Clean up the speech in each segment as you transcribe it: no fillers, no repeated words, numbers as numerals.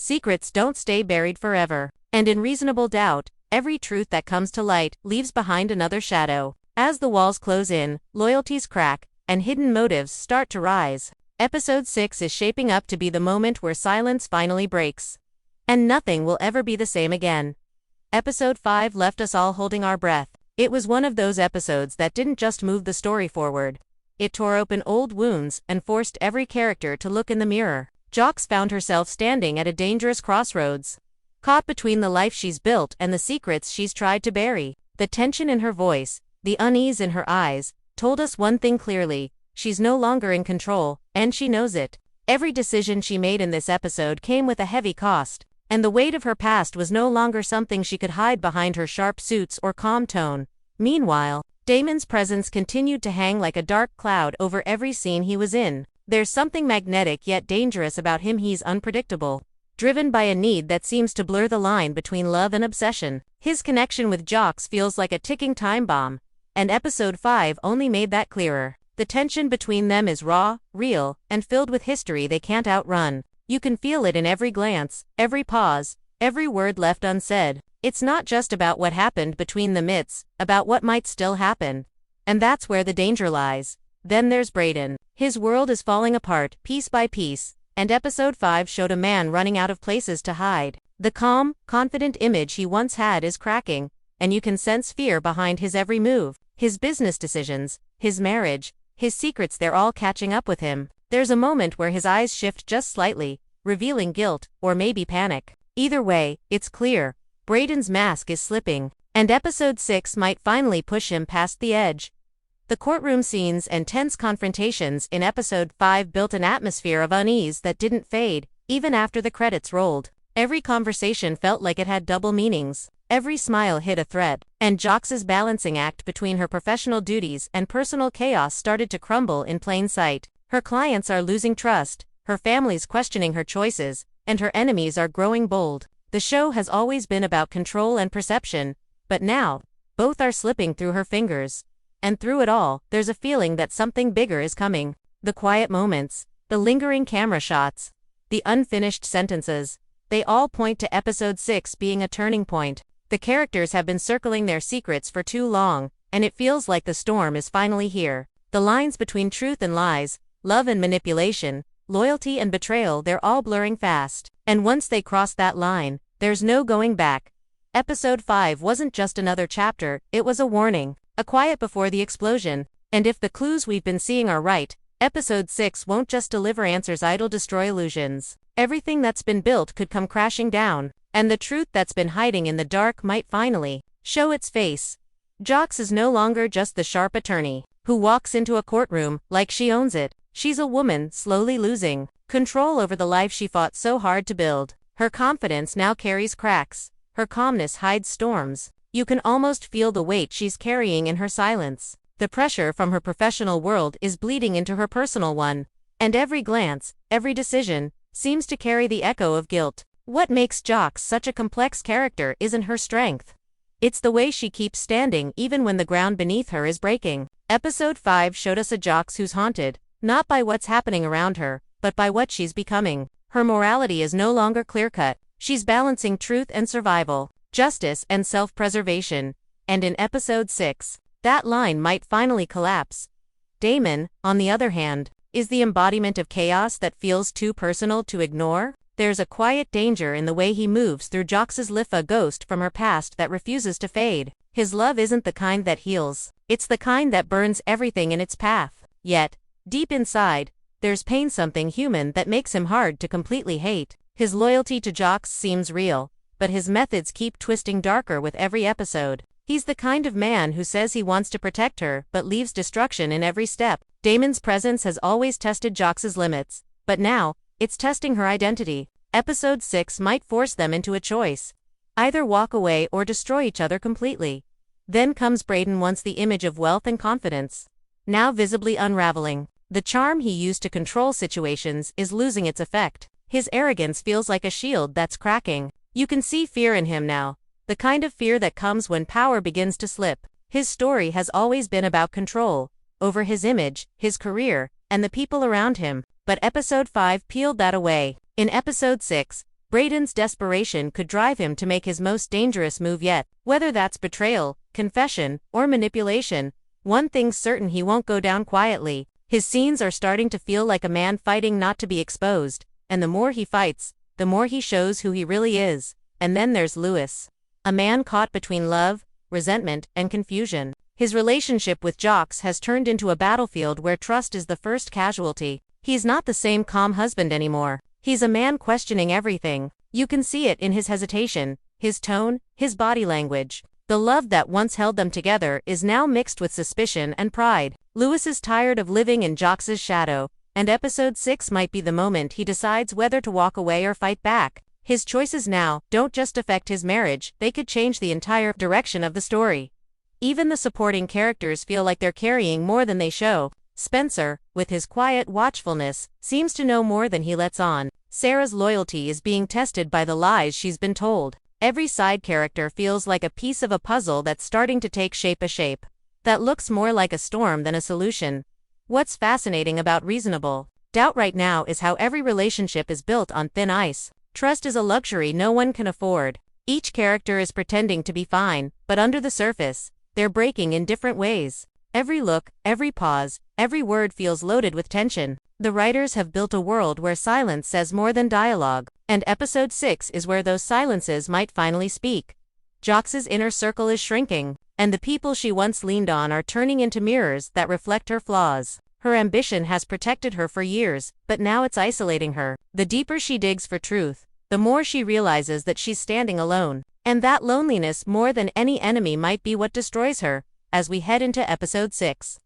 secrets don't stay buried forever. And in reasonable doubt, every truth that comes to light leaves behind another shadow. As the walls close in, loyalties crack, and hidden motives start to rise. Episode 6 is shaping up to be the moment where silence finally breaks. And nothing will ever be the same again. Episode 5 left us all holding our breath. It was one of those episodes that didn't just move the story forward. It tore open old wounds and forced every character to look in the mirror. Jox found herself standing at a dangerous crossroads. Caught between the life she's built and the secrets she's tried to bury. The tension in her voice, the unease in her eyes, told us one thing clearly: she's no longer in control, and she knows it. Every decision she made in this episode came with a heavy cost, and the weight of her past was no longer something she could hide behind her sharp suits or calm tone. Meanwhile, Damon's presence continued to hang like a dark cloud over every scene he was in. There's something magnetic yet dangerous about him. He's unpredictable, driven by a need that seems to blur the line between love and obsession. His connection with Jox feels like a ticking time bomb, and episode 5 only made that clearer. The tension between them is raw, real, and filled with history they can't outrun. You can feel it in every glance, every pause, every word left unsaid. It's not just about what happened between them, it's about what might still happen. And that's where the danger lies. Then there's Brayden. His world is falling apart, piece by piece, and episode 5 showed a man running out of places to hide. The calm, confident image he once had is cracking, and you can sense fear behind his every move. His business decisions, his marriage, his secrets, they're all catching up with him. There's a moment where his eyes shift just slightly, revealing guilt, or maybe panic. Either way, it's clear, Brayden's mask is slipping, and episode 6 might finally push him past the edge. The courtroom scenes and tense confrontations in episode 5 built an atmosphere of unease that didn't fade, even after the credits rolled. Every conversation felt like it had double meanings. Every smile hit a thread, and Jox's balancing act between her professional duties and personal chaos started to crumble in plain sight. Her clients are losing trust, her family's questioning her choices, and her enemies are growing bold. The show has always been about control and perception, but now, both are slipping through her fingers. And through it all, there's a feeling that something bigger is coming. The quiet moments, the lingering camera shots, the unfinished sentences, they all point to episode 6 being a turning point. The characters have been circling their secrets for too long, and it feels like the storm is finally here. The lines between truth and lies, love and manipulation, loyalty and betrayal, they're all blurring fast. And once they cross that line, there's no going back. Episode 5 wasn't just another chapter, it was a warning. A quiet before the explosion. And if the clues we've been seeing are right, episode 6 won't just deliver answers, it'll destroy illusions. Everything that's been built could come crashing down, and the truth that's been hiding in the dark might finally show its face. Jox is no longer just the sharp attorney who walks into a courtroom like she owns it. She's a woman slowly losing control over the life she fought so hard to build. Her confidence now carries cracks. Her calmness hides storms. You can almost feel the weight she's carrying in her silence. The pressure from her professional world is bleeding into her personal one. And every glance, every decision, seems to carry the echo of guilt. What makes Jox such a complex character isn't her strength. It's the way she keeps standing even when the ground beneath her is breaking. Episode 5 showed us a Jox who's haunted, not by what's happening around her, but by what she's becoming. Her morality is no longer clear-cut. She's balancing truth and survival, justice and self-preservation, and in episode 6, that line might finally collapse. Damon, on the other hand, is the embodiment of chaos that feels too personal to ignore. There's a quiet danger in the way he moves through Jox's life, a ghost from her past that refuses to fade. His love isn't the kind that heals, it's the kind that burns everything in its path. Yet, deep inside, there's pain, something human that makes him hard to completely hate. His loyalty to Jox seems real, but his methods keep twisting darker with every episode. He's the kind of man who says he wants to protect her, but leaves destruction in every step. Damon's presence has always tested Jox's limits, but now, it's testing her identity. Episode 6 might force them into a choice. Either walk away or destroy each other completely. Then comes Brayden, once the image of wealth and confidence, now visibly unraveling. The charm he used to control situations is losing its effect. His arrogance feels like a shield that's cracking. You can see fear in him now, the kind of fear that comes when power begins to slip. His story has always been about control, over his image, his career, and the people around him. But episode 5 peeled that away. In episode 6, Brayden's desperation could drive him to make his most dangerous move yet. Whether that's betrayal, confession, or manipulation, one thing's certain: he won't go down quietly. His scenes are starting to feel like a man fighting not to be exposed, and the more he fights, the more he shows who he really is. And then there's Lewis. A man caught between love, resentment, and confusion. His relationship with Jocks has turned into a battlefield where trust is the first casualty. He's not the same calm husband anymore. He's a man questioning everything. You can see it in his hesitation, his tone, his body language. The love that once held them together is now mixed with suspicion and pride. Lewis is tired of living in Jocks' shadow, and episode 6 might be the moment he decides whether to walk away or fight back. His choices now don't just affect his marriage, they could change the entire direction of the story. Even the supporting characters feel like they're carrying more than they show. Spencer, with his quiet watchfulness, seems to know more than he lets on. Sarah's loyalty is being tested by the lies she's been told. Every side character feels like a piece of a puzzle that's starting to take shape, a shape that looks more like a storm than a solution. What's fascinating about Reasonable Doubt right now is how every relationship is built on thin ice. Trust is a luxury no one can afford. Each character is pretending to be fine, but under the surface, they're breaking in different ways. Every look, every pause, every word feels loaded with tension. The writers have built a world where silence says more than dialogue, and episode 6 is where those silences might finally speak. Jocks' inner circle is shrinking, and the people she once leaned on are turning into mirrors that reflect her flaws. Her ambition has protected her for years, but now it's isolating her. The deeper she digs for truth, the more she realizes that she's standing alone. And that loneliness, more than any enemy, might be what destroys her. As we head into episode 6,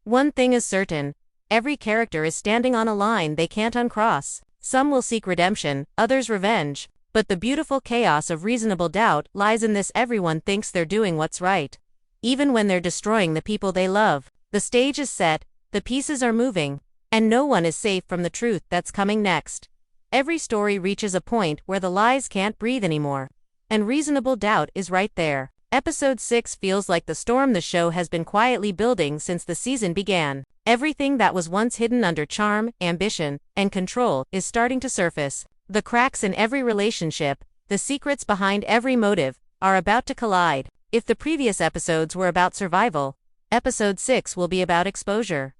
one thing is certain: every character is standing on a line they can't uncross. Some will seek redemption, others revenge. But the beautiful chaos of Reasonable Doubt lies in this: everyone thinks they're doing what's right, even when they're destroying the people they love. The stage is set, the pieces are moving, and no one is safe from the truth that's coming next. Every story reaches a point where the lies can't breathe anymore, and Reasonable Doubt is right there. Episode 6 feels like the storm the show has been quietly building since the season began. Everything that was once hidden under charm, ambition, and control is starting to surface. The cracks in every relationship, the secrets behind every motive, are about to collide. If the previous episodes were about survival, episode 6 will be about exposure.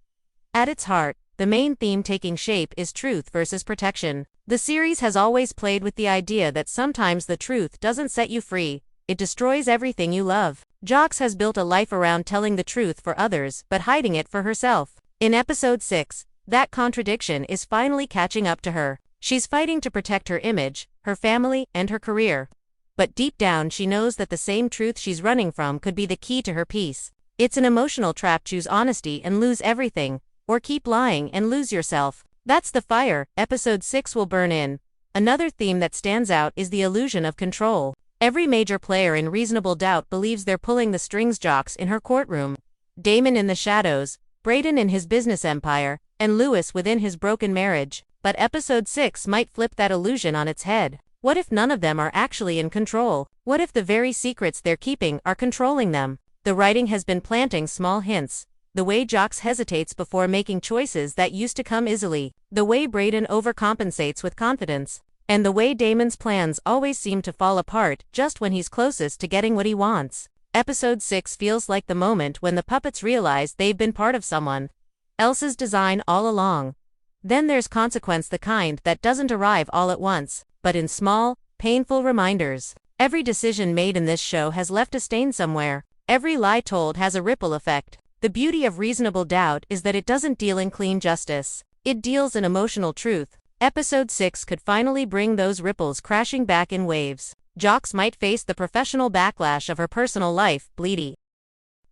At its heart, the main theme taking shape is truth versus protection. The series has always played with the idea that sometimes the truth doesn't set you free, it destroys everything you love. Jocks has built a life around telling the truth for others but hiding it for herself. In episode 6, that contradiction is finally catching up to her. She's fighting to protect her image, her family, and her career. But deep down she knows that the same truth she's running from could be the key to her peace. It's an emotional trap: choose honesty and lose everything, or keep lying and lose yourself. That's the fire episode 6 will burn in. Another theme that stands out is the illusion of control. Every major player in Reasonable Doubt believes they're pulling the strings: Jocks in her courtroom, Damon in the shadows, Brayden in his business empire, and Lewis within his broken marriage. But episode 6 might flip that illusion on its head. What if none of them are actually in control? What if the very secrets they're keeping are controlling them? The writing has been planting small hints. The way Jocks hesitates before making choices that used to come easily. The way Brayden overcompensates with confidence. And the way Damon's plans always seem to fall apart just when he's closest to getting what he wants. Episode 6 feels like the moment when the puppets realize they've been part of someone else's design all along. Then there's consequence, the kind that doesn't arrive all at once, but in small, painful reminders. Every decision made in this show has left a stain somewhere. Every lie told has a ripple effect. The beauty of Reasonable Doubt is that it doesn't deal in clean justice. It deals in emotional truth. Episode 6 could finally bring those ripples crashing back in waves. Jocks might face the professional backlash of her personal life, bleedy.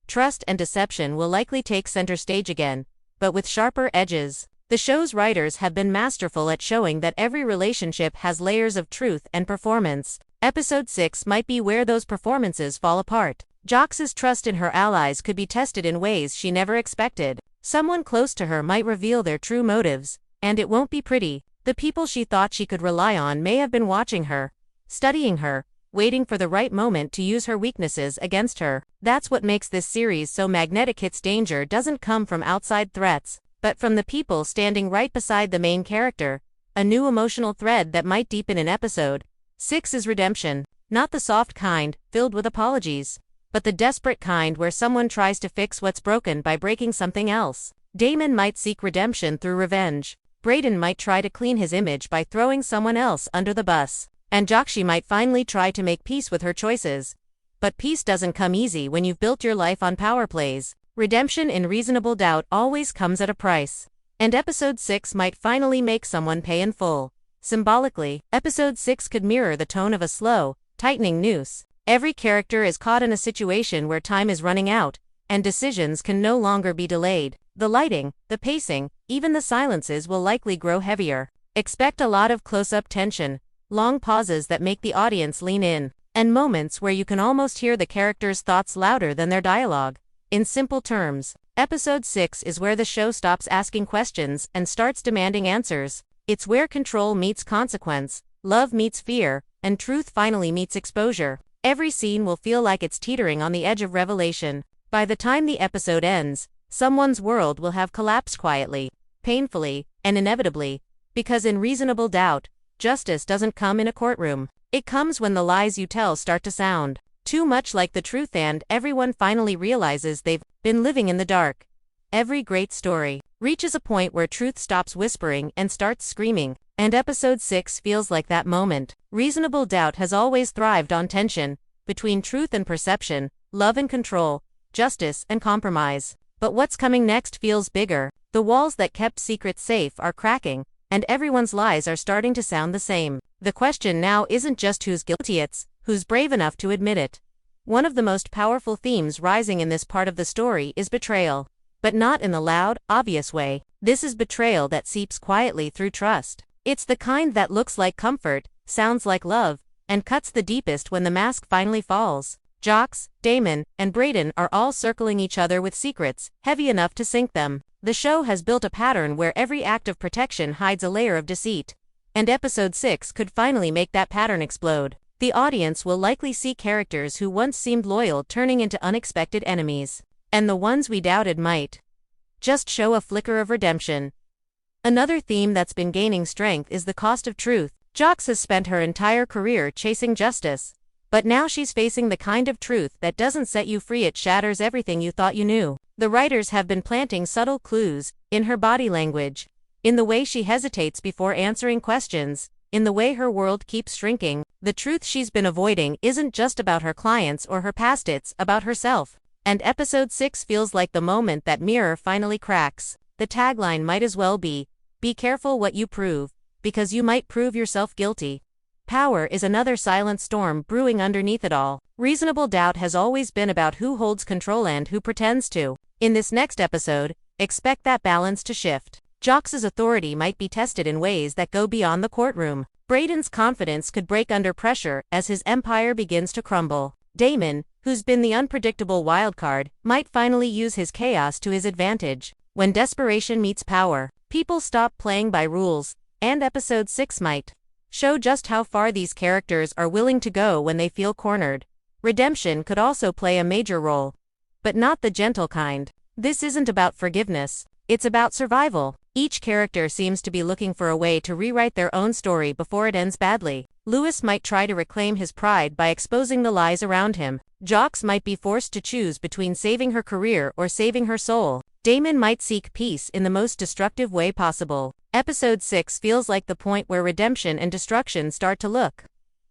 Trust and deception will likely take center stage again, but with sharper edges. The show's writers have been masterful at showing that every relationship has layers of truth and performance. Episode 6 might be where those performances fall apart. Jocks' trust in her allies could be tested in ways she never expected. Someone close to her might reveal their true motives, and it won't be pretty. The people she thought she could rely on may have been watching her, studying her, waiting for the right moment to use her weaknesses against her. That's what makes this series so magnetic. Its danger doesn't come from outside threats, but from the people standing right beside the main character. a new emotional thread that might deepen in episode 6 is redemption. Not the soft kind, filled with apologies, but the desperate kind where someone tries to fix what's broken by breaking something else. Damon might seek redemption through revenge. Brayden might try to clean his image by throwing someone else under the bus. And Joxie might finally try to make peace with her choices. But peace doesn't come easy when you've built your life on power plays. Redemption in reasonable doubt always comes at a price. And episode 6 might finally make someone pay in full. Symbolically, episode 6 could mirror the tone of a slow, tightening noose. Every character is caught in a situation where time is running out, and decisions can no longer be delayed. The lighting, the pacing, even the silences will likely grow heavier. Expect a lot of close-up tension, long pauses that make the audience lean in, and moments where you can almost hear the characters' thoughts louder than their dialogue. In simple terms, episode 6 is where the show stops asking questions and starts demanding answers. It's where control meets consequence, love meets fear, and truth finally meets exposure. Every scene will feel like it's teetering on the edge of revelation. By the time the episode ends, someone's world will have collapsed quietly, painfully, and inevitably, because in reasonable doubt, justice doesn't come in a courtroom. It comes when the lies you tell start to sound too much like the truth and everyone finally realizes they've been living in the dark. Every great story reaches a point where truth stops whispering and starts screaming, and episode 6 feels like that moment. Reasonable doubt has always thrived on tension between truth and perception, love and control, justice and compromise. But what's coming next feels bigger. The walls that kept secrets safe are cracking, and everyone's lies are starting to sound the same. The question now isn't just who's guilty, it's who's brave enough to admit it. One of the most powerful themes rising in this part of the story is betrayal. But not in the loud, obvious way. This is betrayal that seeps quietly through trust. It's the kind that looks like comfort, sounds like love, and cuts the deepest when the mask finally falls. Jox, Damon, and Brayden are all circling each other with secrets, heavy enough to sink them. The show has built a pattern where every act of protection hides a layer of deceit. And episode 6 could finally make that pattern explode. The audience will likely see characters who once seemed loyal turning into unexpected enemies. And the ones we doubted might just show a flicker of redemption. Another theme that's been gaining strength is the cost of truth. Jox has spent her entire career chasing justice. But now she's facing the kind of truth that doesn't set you free, it shatters everything you thought you knew. The writers have been planting subtle clues, in her body language, in the way she hesitates before answering questions, in the way her world keeps shrinking. The truth she's been avoiding isn't just about her clients or her past, it's about herself. And episode 6 feels like the moment that mirror finally cracks. The tagline might as well be careful what you prove, because you might prove yourself guilty. Power is another silent storm brewing underneath it all. Reasonable doubt has always been about who holds control and who pretends to. In this next episode, expect that balance to shift. Jox's authority might be tested in ways that go beyond the courtroom. Brayden's confidence could break under pressure as his empire begins to crumble. Damon, who's been the unpredictable wildcard, might finally use his chaos to his advantage. When desperation meets power, people stop playing by rules, and episode 6 might show just how far these characters are willing to go when they feel cornered. Redemption could also play a major role, but not the gentle kind. This isn't about forgiveness, it's about survival. Each character seems to be looking for a way to rewrite their own story before it ends badly. Lewis might try to reclaim his pride by exposing the lies around him. Jox might be forced to choose between saving her career or saving her soul. Damon might seek peace in the most destructive way possible. Episode 6 feels like the point where redemption and destruction start to look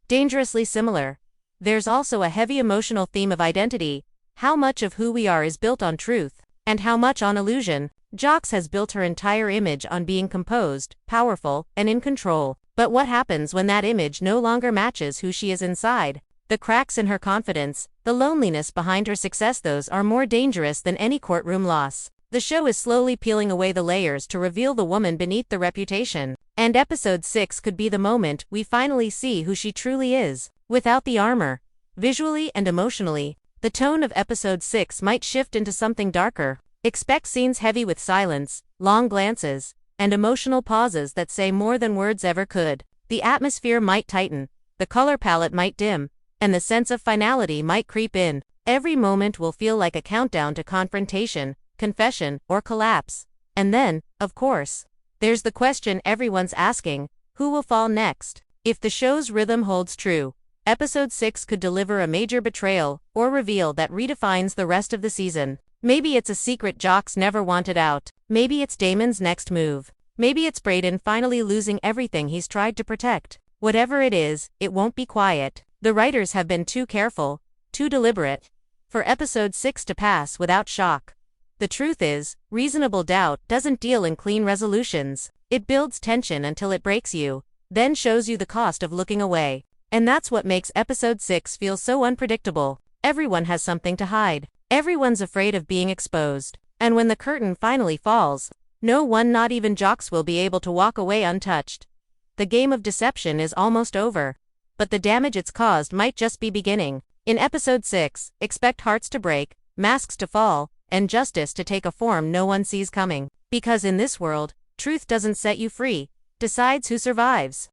dangerously similar. There's also a heavy emotional theme of identity. How much of who we are is built on truth, and how much on illusion. Jox has built her entire image on being composed, powerful, and in control. But what happens when that image no longer matches who she is inside? The cracks in her confidence, the loneliness behind her success, those are more dangerous than any courtroom loss. The show is slowly peeling away the layers to reveal the woman beneath the reputation. And episode 6 could be the moment we finally see who she truly is, without the armor. Visually and emotionally, the tone of episode 6 might shift into something darker. Expect scenes heavy with silence, long glances, and emotional pauses that say more than words ever could. The atmosphere might tighten, the color palette might dim, and the sense of finality might creep in. Every moment will feel like a countdown to confrontation, confession, or collapse. And then, of course, there's the question everyone's asking, Who will fall next? If the show's rhythm holds true, episode 6 could deliver a major betrayal or reveal that redefines the rest of the season. Maybe it's a secret Jocks never wanted out. Maybe it's Damon's next move. Maybe it's Brayden finally losing everything he's tried to protect. Whatever it is, it won't be quiet. The writers have been too careful, too deliberate, for episode 6 to pass without shock. The truth is, reasonable doubt doesn't deal in clean resolutions. It builds tension until it breaks you, then shows you the cost of looking away. And that's what makes episode 6 feel so unpredictable. Everyone has something to hide. Everyone's afraid of being exposed. And when the curtain finally falls, no one, not even Jocks, will be able to walk away untouched. The game of deception is almost over. But the damage it's caused might just be beginning. In episode 6, expect hearts to break, masks to fall, and justice to take a form no one sees coming. Because in this world, truth doesn't set you free, decides who survives.